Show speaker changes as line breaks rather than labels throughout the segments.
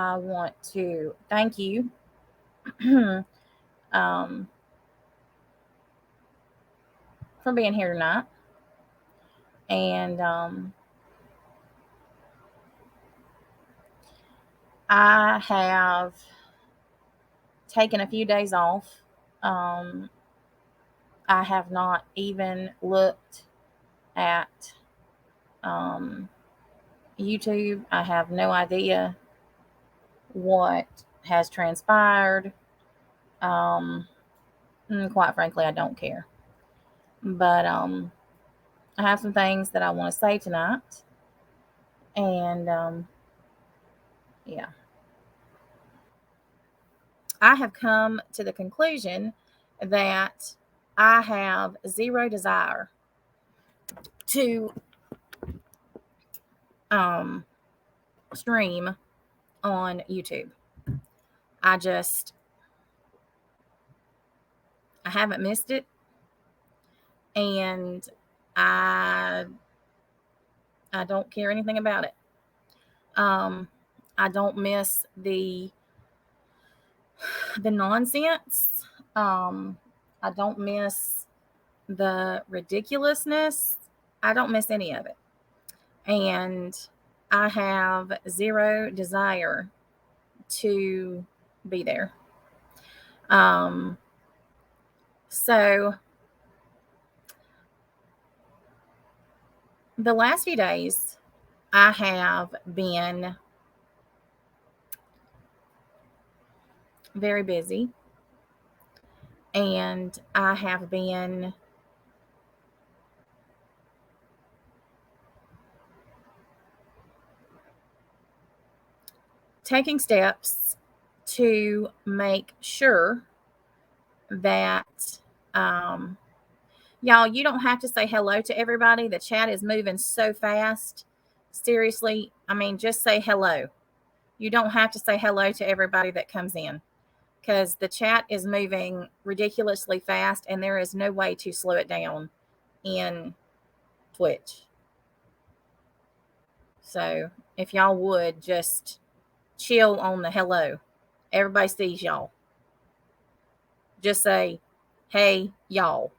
I want to thank you um, for being here tonight. And I have taken a few days off. Um, I have not even looked at um, YouTube. I have no idea what has transpired. Um, quite frankly, I don't care. But I have some things that I want to say tonight. And yeah, I have come to the conclusion that I have zero desire to um, stream on YouTube. I just, I haven't missed it. And I, I don't care anything about it. Um, I don't miss the nonsense. I don't miss the ridiculousness. I don't miss any of it. And I have zero desire to be there. Um, so the last few days, I have been very busy, and I have been taking steps to make sure that um, y'all, you don't have to say hello to everybody. The chat is moving so fast. Seriously, I mean, just say hello. You don't have to say hello to everybody that comes in, because the chat is moving ridiculously fast and there is no way to slow it down in Twitch. So if y'all would just chill on the hello. Everybody sees y'all. Just say, hey, y'all.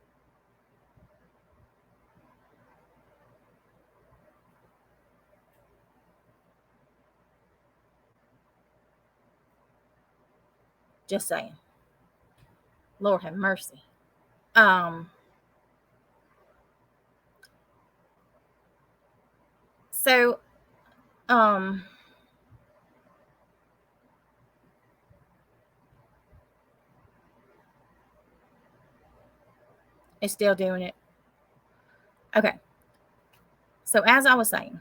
Just saying. Lord have mercy. Um, so, um, it's still doing it. Okay. So, as I was saying,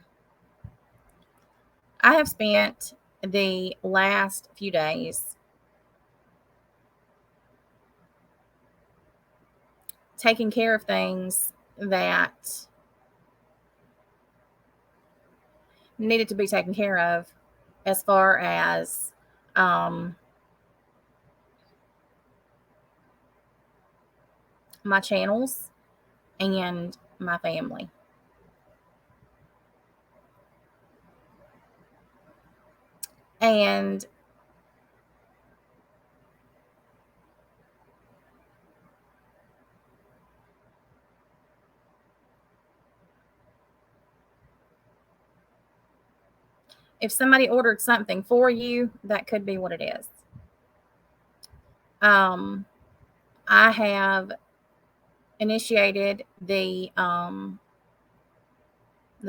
I have spent the last few days taking care of things that needed to be taken care of, as far as um, my channels and my family. And if somebody ordered something for you, that could be what it is. I have initiated the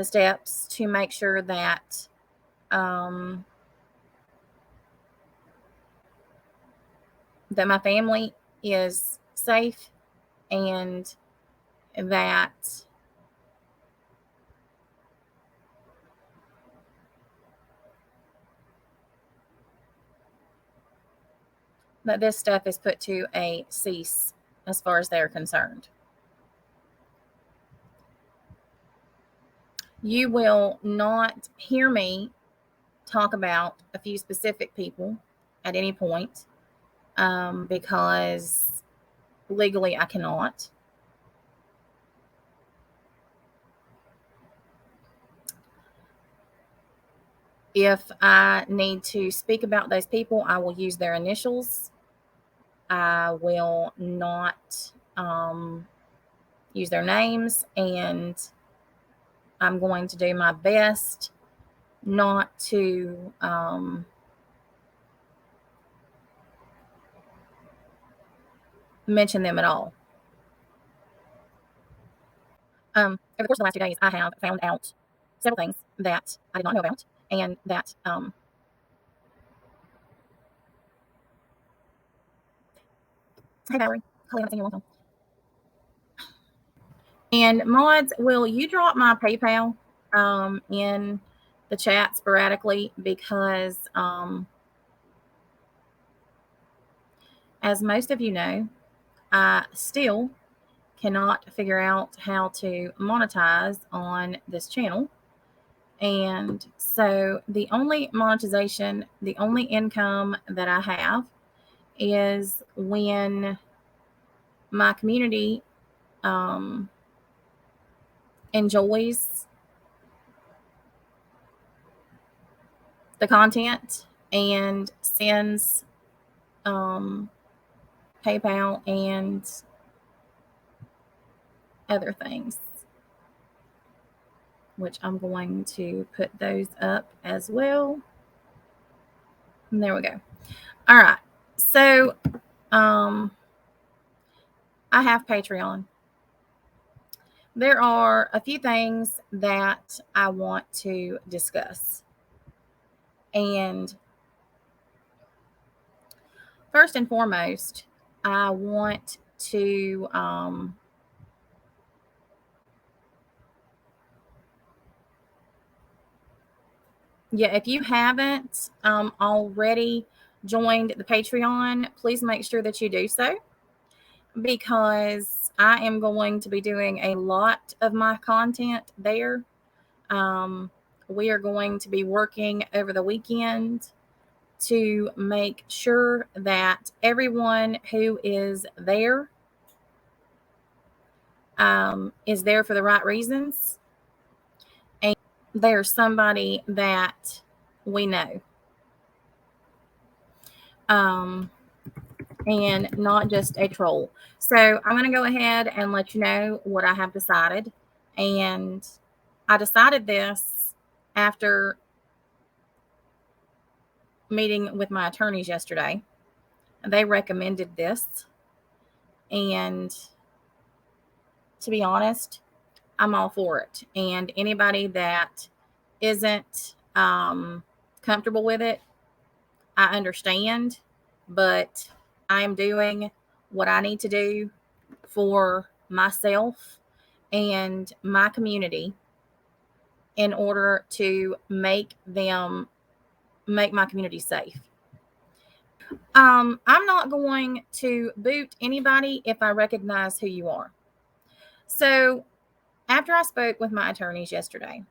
steps to make sure that um, that my family is safe, and that this stuff is put to a cease as far as they're concerned. You will not hear me talk about a few specific people at any point, because legally I cannot. If I need to speak about those people, I will use their initials. I will not use their names, and I'm going to do my best not to mention them at all. Over the course of the last 2 days, I have found out several things that I did not know about, and that hey Valerie, Holly, I haven't seen you in a long time. And mods, will you drop my PayPal in the chat sporadically, because as most of you know, I still cannot figure out how to monetize on this channel. And so the only monetization, the only income that I have is when my community enjoys the content and sends PayPal and other things, which I'm going to put those up as well. And there we go. All right. So I have Patreon. There are a few things that I want to discuss. And first and foremost, I want to if you haven't already joined the Patreon, please make sure that you do so, because I am going to be doing a lot of my content there. We are going to be working over the weekend to make sure that everyone who is there for the right reasons, and there's somebody that we know. And not just a troll. So I'm going to go ahead and let you know what I have decided. And I decided this after meeting with my attorneys yesterday. They recommended this. And to be honest, I'm all for it. And anybody that isn't comfortable with it, I understand. But I'm doing what I need to do for myself and my community in order to make my community safe. I'm not going to boot anybody if I recognize who you are. So after I spoke with my attorneys yesterday,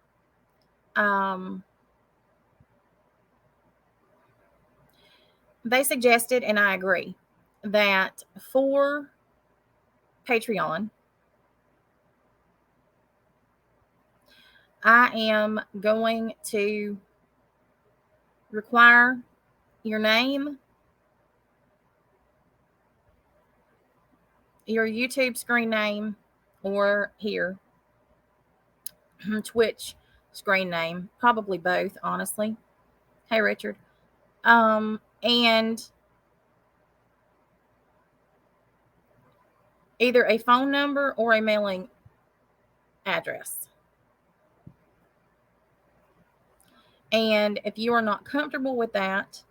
they suggested, and I agree, that for Patreon, I am going to require your name, your YouTube screen name, or here, Twitch screen name, probably both, honestly. Hey, Richard. And either a phone number or a mailing address. And if you are not comfortable with that,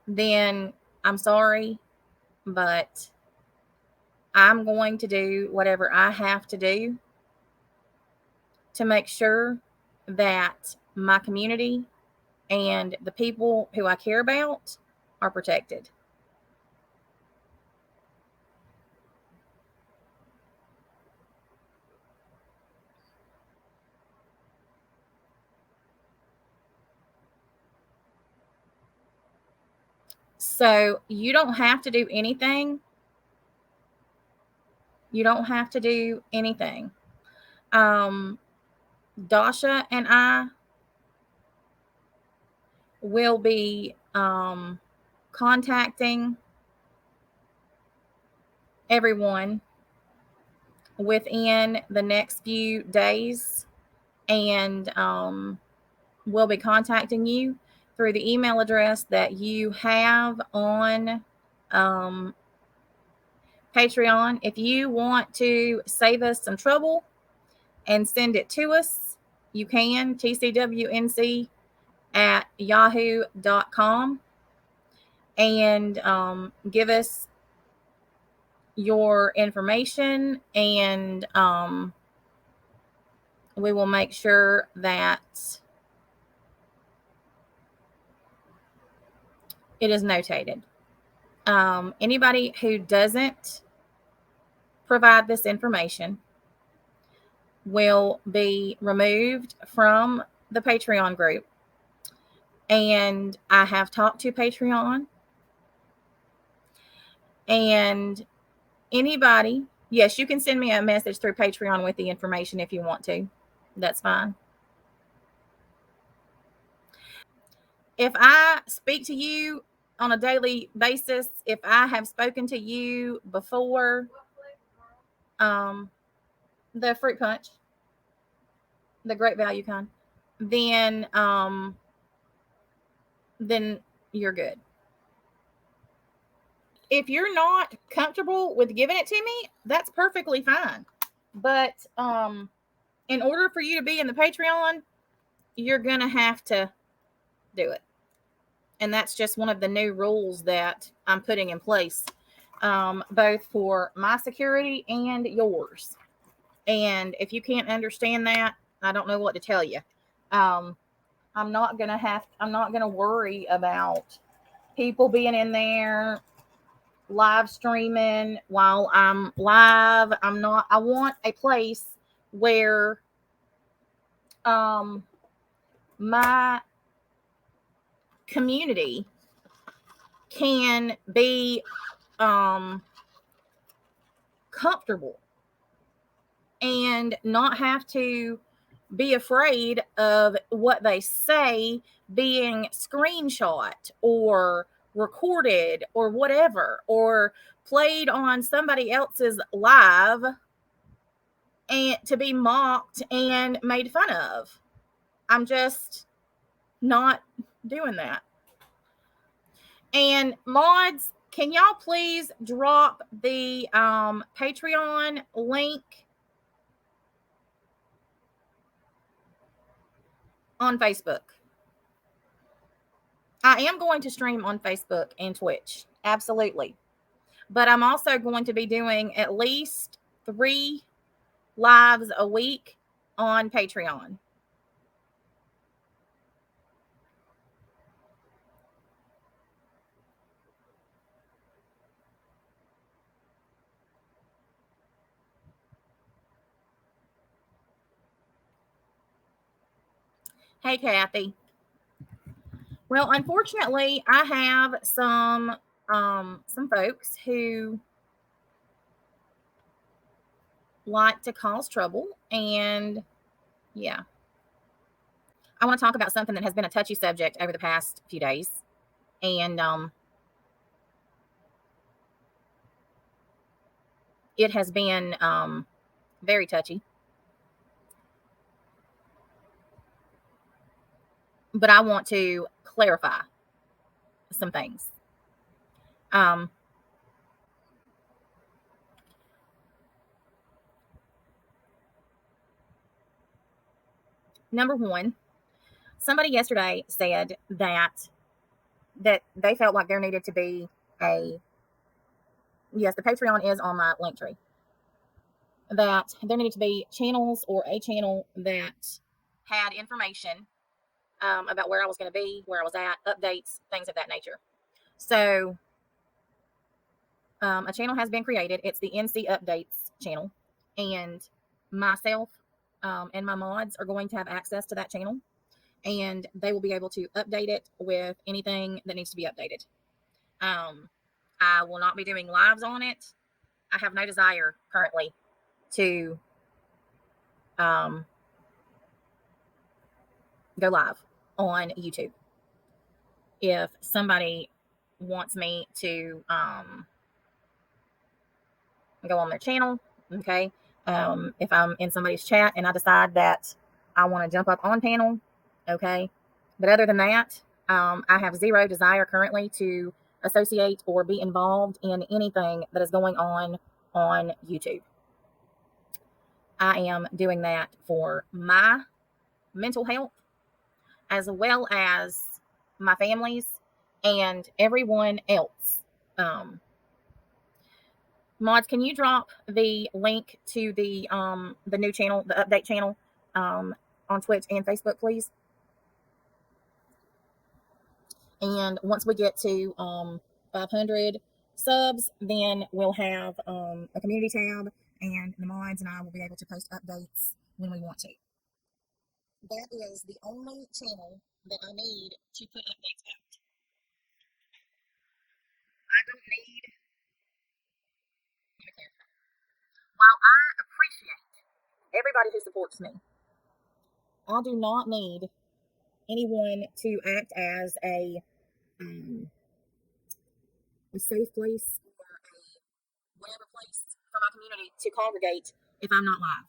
then I'm sorry, but I'm going to do whatever I have to do to make sure that my community and the people who I care about are protected. So you don't have to do anything. You don't have to do anything. Um, Dasha and I will be contacting everyone within the next few days, and we'll be contacting you through the email address that you have on Patreon. If you want to save us some trouble and send it to us, you can, tcwnc at yahoo.com, and give us your information, and we will make sure that it is notated. Anybody who doesn't provide this information will be removed from the Patreon group. And I have talked to Patreon, and anybody, yes, you can send me a message through Patreon with the information if you want to. That's fine. If I speak to you on a daily basis, if I have spoken to you before, the fruit punch, the great value kind, then you're good. If you're not comfortable with giving it to me, that's perfectly fine. But in order for you to be in the Patreon, you're gonna have to do it. And that's just one of the new rules that I'm putting in place, both for my security and yours. And if you can't understand that, I don't know what to tell you. I'm not gonna worry about people being in there live streaming while I'm live. I want a place where my community can be comfortable and not have to be afraid of what they say being screenshot or recorded or whatever, or played on somebody else's live and to be mocked and made fun of. I'm just not doing that. And mods, can y'all please drop the Patreon link on Facebook? I am going to stream on Facebook and Twitch, absolutely. But I'm also going to be doing at least 3 lives a week on Patreon. Hey, Kathy. Well, unfortunately, I have some folks who like to cause trouble, and yeah. I want to talk about something that has been a touchy subject over the past few days, and it has been very touchy. But I want to clarify some things. Um, Number one, somebody yesterday said that they felt like there needed to be a, yes, the Patreon is on my link tree, that there needed to be channels or a channel that had information about where I was going to be, where I was at, updates, things of that nature. So a channel has been created. It's the NC Updates channel, and myself and my mods are going to have access to that channel, and they will be able to update it with anything that needs to be updated. I will not be doing lives on it. I have no desire currently to um, go live on YouTube. If somebody wants me to go on their channel, okay, if I'm in somebody's chat and I decide that I want to jump up on panel, okay, but other than that, I have zero desire currently to associate or be involved in anything that is going on YouTube. I am doing that for my mental health as well as my family's and everyone else. Mods, can you drop the link to the new channel, the update channel, on Twitch and Facebook, please? And once we get to 500 subs, then we'll have a community tab, and the mods and I will be able to post updates when we want to. That is the only channel that I need to put updates out. I don't need, while I appreciate everybody who supports me, I do not need anyone to act as a safe place or a whatever place for my community to congregate if I'm not live.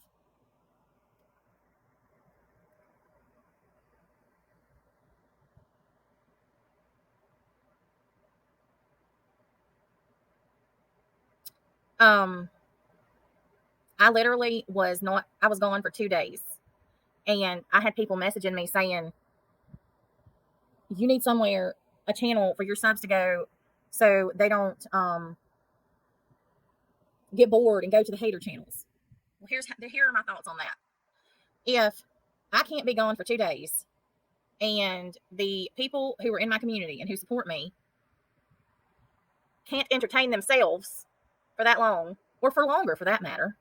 I literally was not, I was gone for 2 days, and I had people messaging me saying, you need somewhere, a channel for your subs to go so they don't get bored and go to the hater channels. Well, here are my thoughts on that. If I can't be gone for 2 days and the people who are in my community and who support me can't entertain themselves for that long, or for longer for that matter,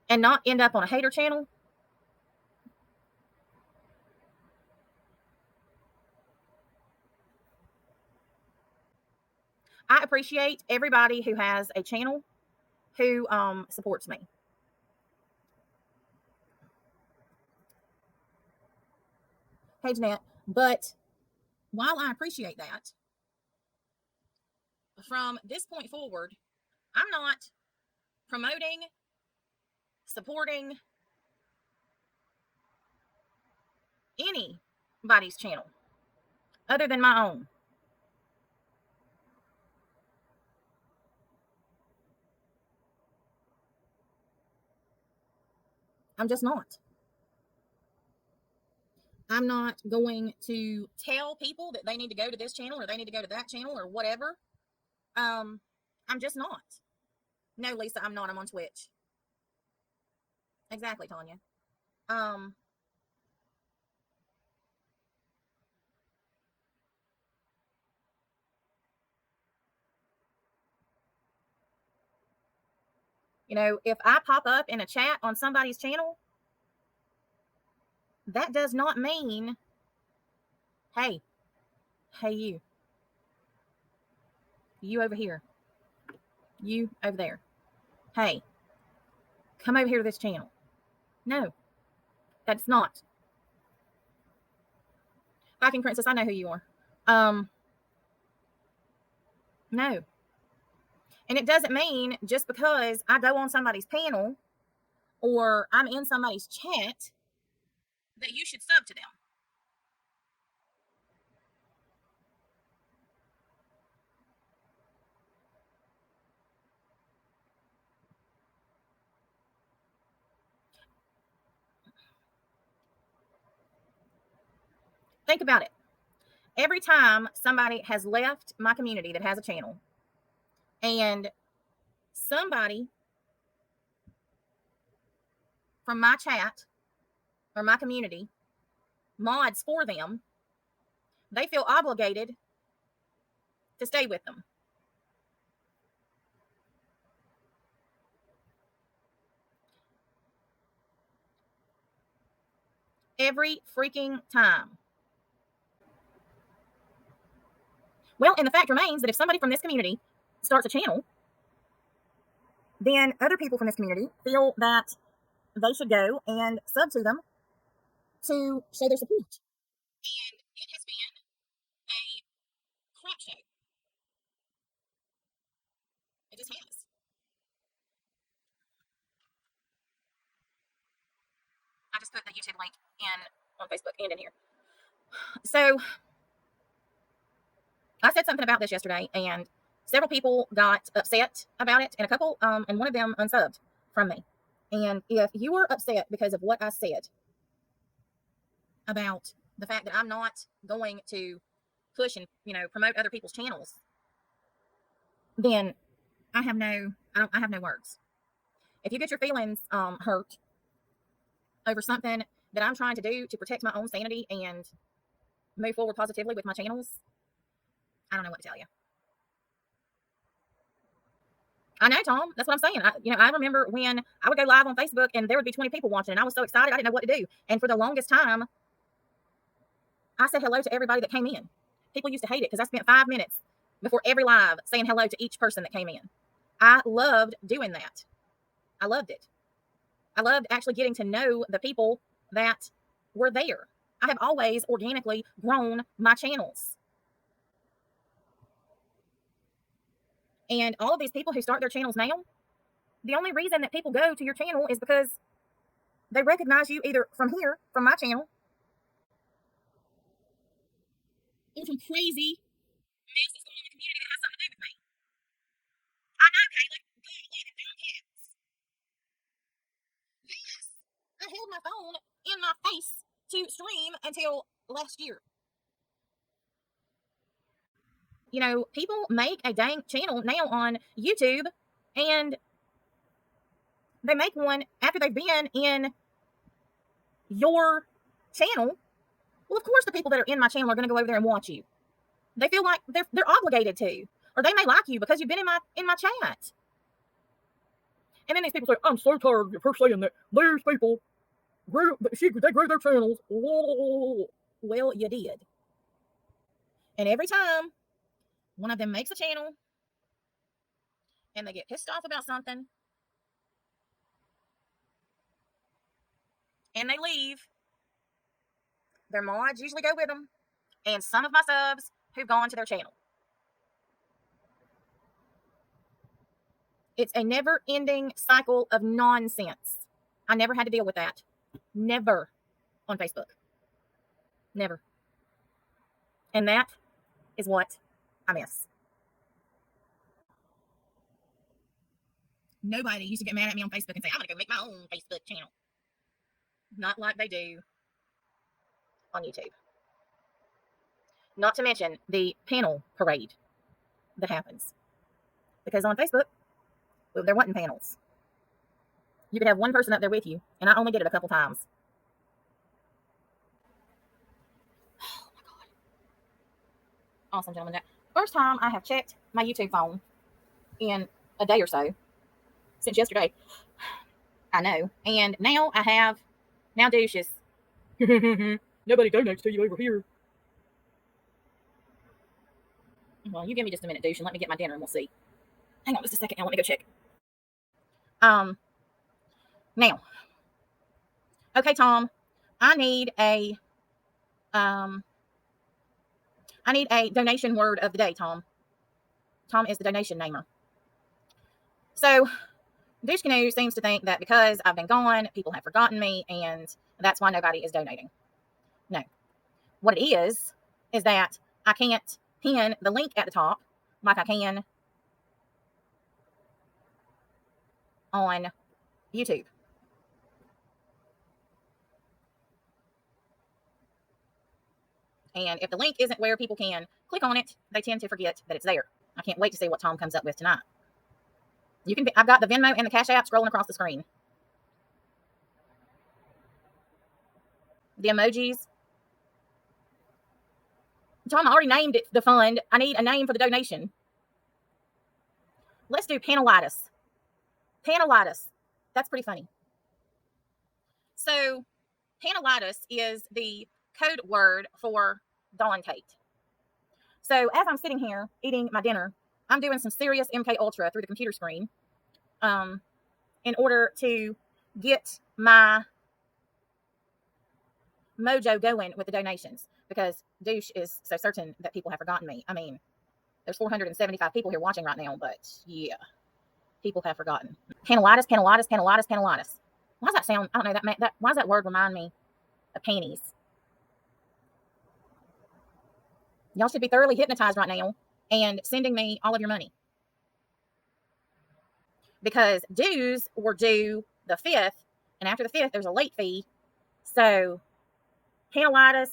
and not end up on a hater channel, I appreciate everybody who has a channel who supports me. Hey, Jeanette, but while I appreciate that, from this point forward, I'm not promoting, supporting anybody's channel other than my own. I'm just not. I'm not going to tell people that they need to go to this channel or they need to go to that channel or whatever. I'm just not. No, Lisa, I'm not. I'm on Twitch. Exactly, Tanya. Um, if I pop up in a chat on somebody's channel, that does not mean, hey, you, you over here, you over there, hey, come over here to this channel. No, that's not. Viking Princess, I know who you are. No. And it doesn't mean just because I go on somebody's panel or I'm in somebody's chat that you should sub to them. Think about it. Every time somebody has left my community that has a channel and somebody from my chat or my community mods for them, they feel obligated to stay with them. Every freaking time. Well, and the fact remains that if somebody from this community starts a channel, then other people from this community feel that they should go and sub to them to show their support. And it has been a crap show. It just has. I just put the YouTube link in on Facebook and in here. So I said something about this yesterday, and several people got upset about it, and and one of them unsubbed from me. And if you were upset because of what I said about the fact that I'm not going to push and promote other people's channels, then I have no words. If you get your feelings hurt over something that I'm trying to do to protect my own sanity and move forward positively with my channels, I don't know what to tell you. I know, Tom. That's what I'm saying. I remember when I would go live on Facebook and there would be 20 people watching, and I was so excited I didn't know what to do. And for the longest time, I said hello to everybody that came in. People used to hate it because I spent 5 minutes before every live saying hello to each person that came in. I loved doing that. I loved it. I loved actually getting to know the people that were there. I have always organically grown my channels. And all of these people who start their channels now, the only reason that people go to your channel is because they recognize you either from here, from my channel, or from crazy mess that's going on in the community that has something to do with me. I know, Caleb. Good looking dumb kids. Yes. I held my phone in my face to stream until last year. People make a dang channel now on YouTube, and they make one after they've been in your channel. Well, of course, the people that are in my channel are going to go over there and watch you. They feel like they're obligated to, or they may like you because you've been in my chat. And then these people say, "I'm so tired of her saying that these people they grew their channels." Well, you did. And every time one of them makes a channel and they get pissed off about something and they leave, their mods usually go with them, and some of my subs who've gone to their channel. It's a never-ending cycle of nonsense. I never had to deal with that. Never on Facebook. Never. And that is what I miss. Nobody used to get mad at me on Facebook and say, "I'm going to go make my own Facebook channel." Not like they do on YouTube. Not to mention the panel parade that happens. Because on Facebook, there wasn't panels. You could have one person up there with you, and I only did it a couple times. Oh my God. Awesome, gentlemen. First time I have checked my YouTube phone in a day or so, since yesterday. I know. And now I have, douches. Nobody donates to you over here. Well, you give me just a minute, douche, and let me get my dinner and we'll see. Hang on just a second. Now let me go check. Now, okay, Tom, I need a donation word of the day, Tom. Tom is the donation namer. So, Douche Canoe seems to think that because I've been gone, people have forgotten me, and that's why nobody is donating. No. What it is that I can't pin the link at the top like I can on YouTube. And if the link isn't where people can click on it, they tend to forget that it's there. I can't wait to see what Tom comes up with tonight. I've got the Venmo and the Cash App scrolling across the screen. The emojis. Tom, I already named it the fund. I need a name for the donation. Let's do panelitis. Panelitis. That's pretty funny. So, panelitis is the code word for Dawn Kate. So, as I'm sitting here eating my dinner, I'm doing some serious MK Ultra through the computer screen in order to get my mojo going with the donations, because douche is so certain that people have forgotten me. I mean, there's 475 people here watching right now, but yeah, people have forgotten. Panelitis, panelitis, panelitis, panelitis. Why does that sound? I don't know. That why does that word remind me of panties? Y'all should be thoroughly hypnotized right now and sending me all of your money, because dues were due the 5th, and after the 5th, there's a late fee. So, panelitis,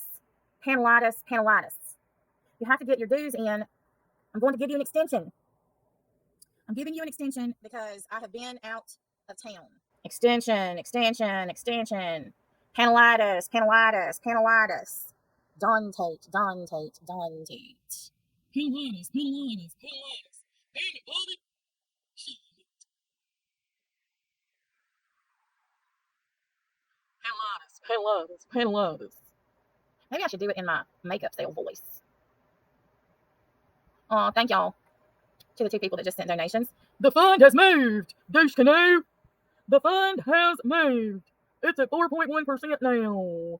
panelitis, panelitis. You have to get your dues in. I'm going to give you an extension. I'm giving you an extension because I have been out of town. Extension, extension, extension. Panelitis, panelitis, panelitis. Don Tate, Don Tate, Don Tate. Panelitis, panelitis, panelitis. Panelitis. Panelitis, panelitis, panelitis. Maybe I should do it in my makeup sale voice. Oh, thank y'all to the 2 people that just sent donations. The fund has moved. Douche canoe. The fund has moved. It's at 4.1% now.